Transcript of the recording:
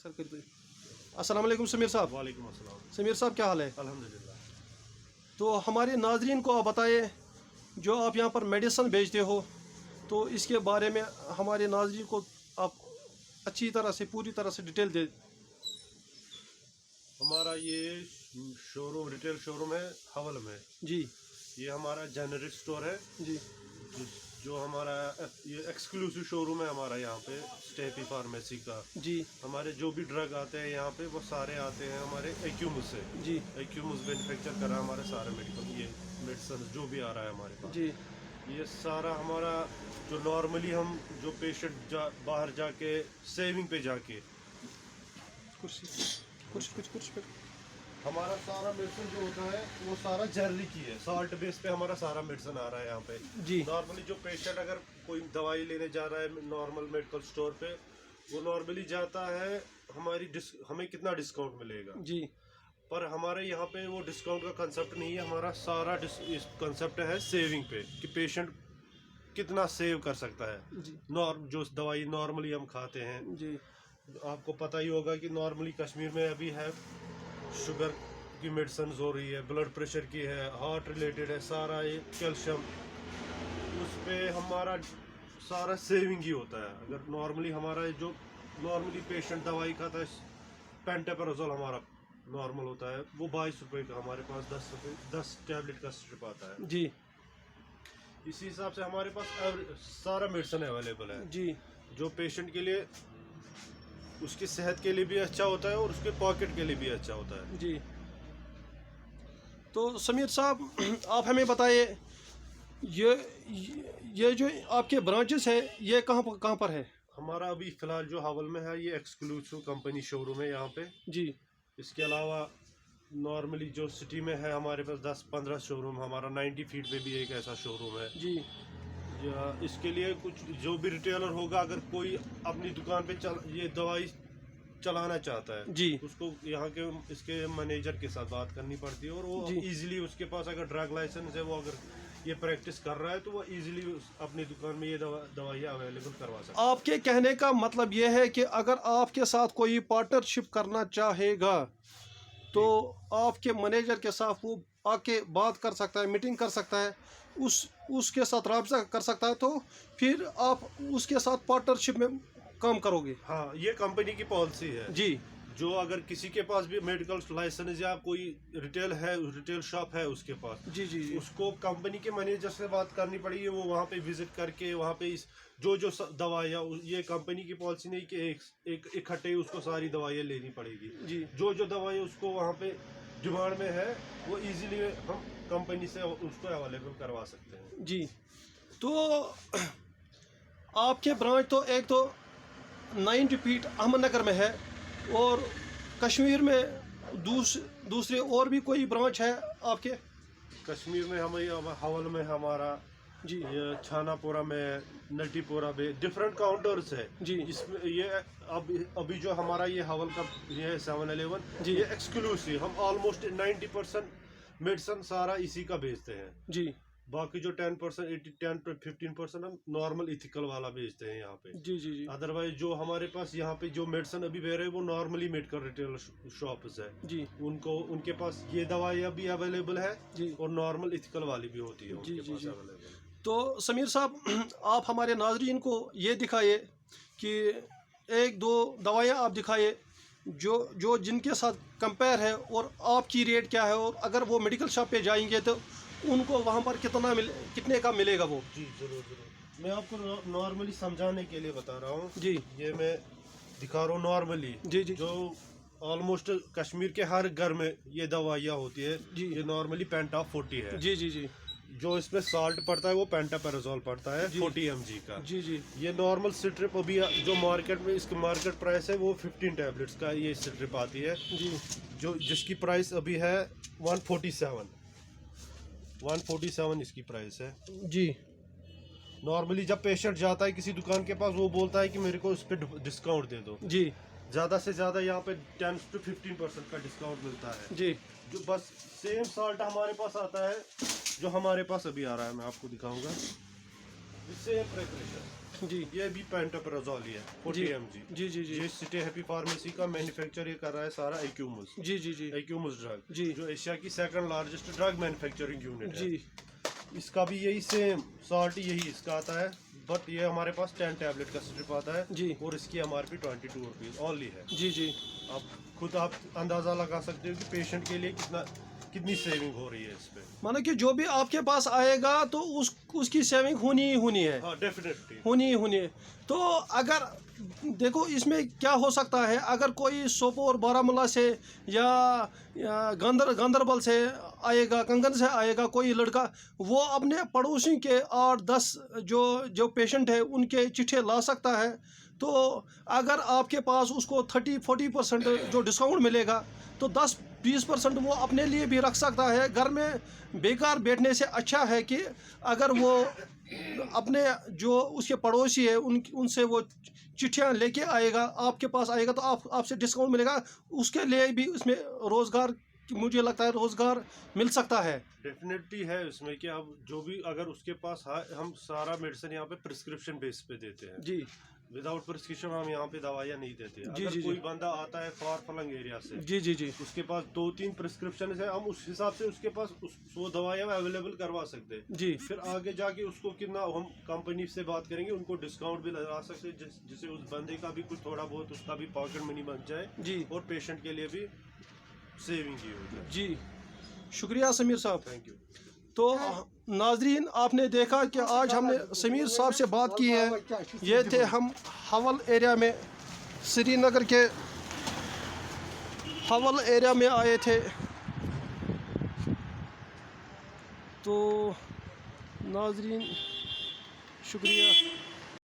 Sir कर दो। अस्सलाम वालेकुम समीर साहब। वालेकुम अस्सलाम। समीर साहब क्या हाल है? अल्हम्दुलिल्लाह। तो हमारे नाजरीन को आप बताइए, जो आप यहाँ पर मेडिसिन बेचते हो, तो इसके बारे में हमारे नाजरीन को आप अच्छी तरह से पूरी तरह से डिटेल दे। हमारा ये शोरूम रिटेल शोरूम है हवल में। जी ये हमारा जेनरिक स्टोर है जी जो हमारा ये एक्सक्लूसिव शोरूम है हमारा यहाँ पे स्टेपी फार्मेसी का। जी हमारे जो भी ड्रग आते हैं यहाँ पे वो सारे आते हैं हमारे एक्यूमुस से। जी एक्यूमुस मैन्युफैक्चर करा हमारे सारे मेडिकल ये मेडिसिन जो भी आ रहा है हमारे पास। जी ये सारा हमारा जो नॉर्मली हम जो पेशेंट बाहर जाके सेविंग पे जाके कुर्सी कुर्सी कुछ कुर्सी पे। हमारा सारा मेडिसिन जो होता है वो सारा जेनरिक ही है, सॉल्ट बेस पे हमारा सारा मेडिसिन आ रहा है यहाँ पे। जी नॉर्मली जो पेशेंट अगर कोई दवाई लेने जा रहा है नॉर्मल मेडिकल स्टोर पे, वो नॉर्मली जाता है हमें कितना डिस्काउंट मिलेगा, जी पर हमारे यहाँ पे वो डिस्काउंट का कंसेप्ट नहीं है। हमारा सारा कंसेप्ट है सेविंग पे कि पेशेंट कितना सेव कर सकता है। जी जो दवाई नॉर्मली हम खाते हैं, जी आपको पता ही होगा कि नॉर्मली कश्मीर में अभी है शुगर की मेडिसिन हो रही है, ब्लड प्रेशर की है, हार्ट रिलेटेड है, सारा ये कैल्शियम, उस पे हमारा सारा सेविंग ही होता है। अगर नॉर्मली हमारा जो नॉर्मली पेशेंट दवाई खाता है, पेंटापेराजोल हमारा नॉर्मल होता है वो 22 रुपये का, हमारे पास 10 टैबलेट का स्ट्रिप आता है। जी इसी हिसाब से हमारे पास सारा मेडिसिन अवेलेबल है जी जो पेशेंट के लिए उसकी सेहत के लिए भी अच्छा होता है और उसके पॉकेट के लिए भी अच्छा होता है। जी। तो समीर साहब आप हमें बताइए, ये जो आपके ब्रांचेस है ये कहाँ पर है? हमारा अभी फ़िलहाल जो हवल में है ये एक्सक्लूसिव कंपनी शोरूम है यहाँ पे। जी इसके अलावा नॉर्मली जो सिटी में है हमारे पास 10-15 शोरूम, हमारा 90 फीट पे भी एक ऐसा शोरूम है। जी इसके लिए कुछ जो भी रिटेलर होगा, अगर कोई अपनी दुकान पे ये दवाई चलाना चाहता है जी उसको यहाँ के इसके मैनेजर के साथ बात करनी पड़ती है, और वो इजीली उसके पास अगर ड्रग लाइसेंस है, वो अगर ये प्रैक्टिस कर रहा है तो वो इजीली अपनी दुकान में ये दवाइयाँ अवेलेबल करवा सकता है। आपके कहने का मतलब ये है कि अगर आपके साथ कोई पार्टनरशिप करना चाहेगा तो आपके मैनेजर के साथ वो आके बात कर सकता है, मीटिंग कर सकता है, उसके साथ राब्ता कर सकता है, तो फिर आप उसके साथ पार्टनरशिप में काम करोगे। हाँ, ये कंपनी की पॉलिसी है जी। जो अगर किसी के पास भी मेडिकल लाइसेंस या कोई रिटेल शॉप है उसके पास, जी जी जी उसको कंपनी के मैनेजर से बात करनी पड़ेगी। वो वहाँ पे विजिट करके वहाँ पे जो दवाइयाँ, ये कंपनी की पॉलिसी नहीं कि एक इकट्ठे उसको सारी दवाइयाँ लेनी पड़ेगी। जी जो दवाइयाँ उसको वहाँ पे डिमांड में है वो इजीली हम कंपनी से उसको अवेलेबल करवा सकते हैं। जी। तो आपके ब्रांच तो एक तो 90 फीट अहमदनगर में है, और कश्मीर में दूसरे और भी कोई ब्रांच है आपके? कश्मीर में हमें हवल में हमारा जी ये छानापुरा में, नटीपुरा में डिफरेंट काउंटर्स है जी। इसमें ये अभी जो हमारा ये हवल का ये है 7-Eleven जी। ये एक्सक्लूसिव, हम ऑलमोस्ट 90% मेडिसिन सारा इसी का बेचते हैं। जी बाकी जो 10-15% हम नॉर्मल इथिकल वाला बेचते हैं यहाँ पे। जी जी जी अदरवाइज जो हमारे पास यहाँ पे जो मेडिसिन अभी बेच रहे हैं वो नॉर्मली मेडिकल रिटेल शॉप्स है, जी उनके पास ये दवाइयाँ भी अवेलेबल है जी और नॉर्मल इथिकल वाली भी होती है जी उनके जी पास जी। अवेलेबल। तो समीर साहब आप हमारे नाज़रीन को ये दिखाइए कि एक दो दवाइयाँ आप दिखाइए जो जिनके साथ कंपेयर है और आपकी रेट क्या है, और अगर वो मेडिकल शॉप पे जाएंगे तो उनको वहाँ पर कितने का मिलेगा वो? जी जरूर। मैं आपको नॉर्मली समझाने के लिए बता रहा हूँ जी। ये मैं दिखा रहा हूँ नॉर्मली जी जी जो ऑलमोस्ट कश्मीर के हर घर में ये दवाइयाँ होती है। जी। ये नॉर्मली पेंटा 40 है। जी जी जी जो इसमें साल्ट पड़ता है वो पेंटापेराजोल पड़ता है 40 mg का। जी जी ये नॉर्मल स्ट्रिप अभी जो मार्केट में इसकी मार्केट प्राइस है वो 15 टैबलेट्स का ये स्ट्रिप आती है, जी जिसकी प्राइस अभी है 147 इसकी प्राइस है। जी। नॉर्मली जब पेशेंट जाता है किसी दुकान के पास, वो बोलता है कि मेरे को इस पे डिस्काउंट दे दो। जी ज़्यादा से ज़्यादा यहाँ पे 10 से 15% का डिस्काउंट मिलता है। जी जो बस सेम साल्ट हमारे पास आता है जो हमारे पास अभी आ रहा है, मैं आपको दिखाऊंगा सेम प्रिपरेशन। जी ये भी पेंटोप्राजोल ही है 40 mg। जी जी जी ये सिटी हैप्पी फार्मेसी का मैन्युफैक्चर ये कर रहा है सारा एक्यूमुस जी जी जी ड्रग, जी जो एशिया की second largest drug manufacturing unit है। जी इसका भी यही सेम साल्ट यही इसका आता है, बट ये हमारे पास 10 टैबलेट का स्ट्रिप आता है जी और इसकी MRP 22 रुपीज़ ओनली है। जी जी आप खुद आप अंदाज़ा लगा सकते हो कि पेशेंट के लिए कितनी सेविंग हो रही है इस पे। मानो कि जो भी आपके पास आएगा तो उसकी सेविंग होनी ही होनी है, हाँ डेफिनेटली होनी ही होनी है। तो अगर देखो इसमें क्या हो सकता है, अगर कोई सोपोर बारामूला से या गांदरबल से आएगा, कंगन से आएगा कोई लड़का, वो अपने पड़ोसी के 8-10 जो पेशेंट है उनके चिट्ठे ला सकता है। तो अगर आपके पास उसको 30-40% जो डिस्काउंट मिलेगा तो 10-20% वो अपने लिए भी रख सकता है। घर में बेकार बैठने से अच्छा है कि अगर वो अपने जो उसके पड़ोसी है उनसे वो चिट्ठियाँ लेके आएगा, आपके पास आएगा तो आपसे डिस्काउंट मिलेगा, उसके लिए भी उसमें रोज़गार, मुझे लगता है रोज़गार मिल सकता है। डेफिनेटली है उसमें कि अब जो भी अगर उसके पास हम सारा मेडिसिन यहाँ पे प्रिस्क्रिप्शन बेस पे देते हैं जी विदाउट प्रिस्क्रिप्शन हम यहाँ पे दवाइयाँ नहीं देते। जी, अगर जी, कोई जी। बंदा आता है फार फ्लंग एरिया से, जी जी जी उसके पास 2-3 प्रिस्क्रिप्शन है, हम उस हिसाब से उसके पास वो दवाइयाँ अवेलेबल करवा सकते हैं। जी फिर आगे जाके उसको कितना हम कंपनी से बात करेंगे, उनको डिस्काउंट भी लगा सकते हैं जिससे उस बंदे का भी कुछ थोड़ा बहुत उसका भी पॉकेट मनी बन जाए जी और पेशेंट के लिए भी सेविंग की हो जाए। जी शुक्रिया समीर साहब। Thank you. तो नाजरीन, आपने देखा कि आज हमने समीर साहब से बात की है। ये थे हम हवल एरिया में, श्रीनगर के हवल एरिया में आए थे। तो नाजरीन शुक्रिया।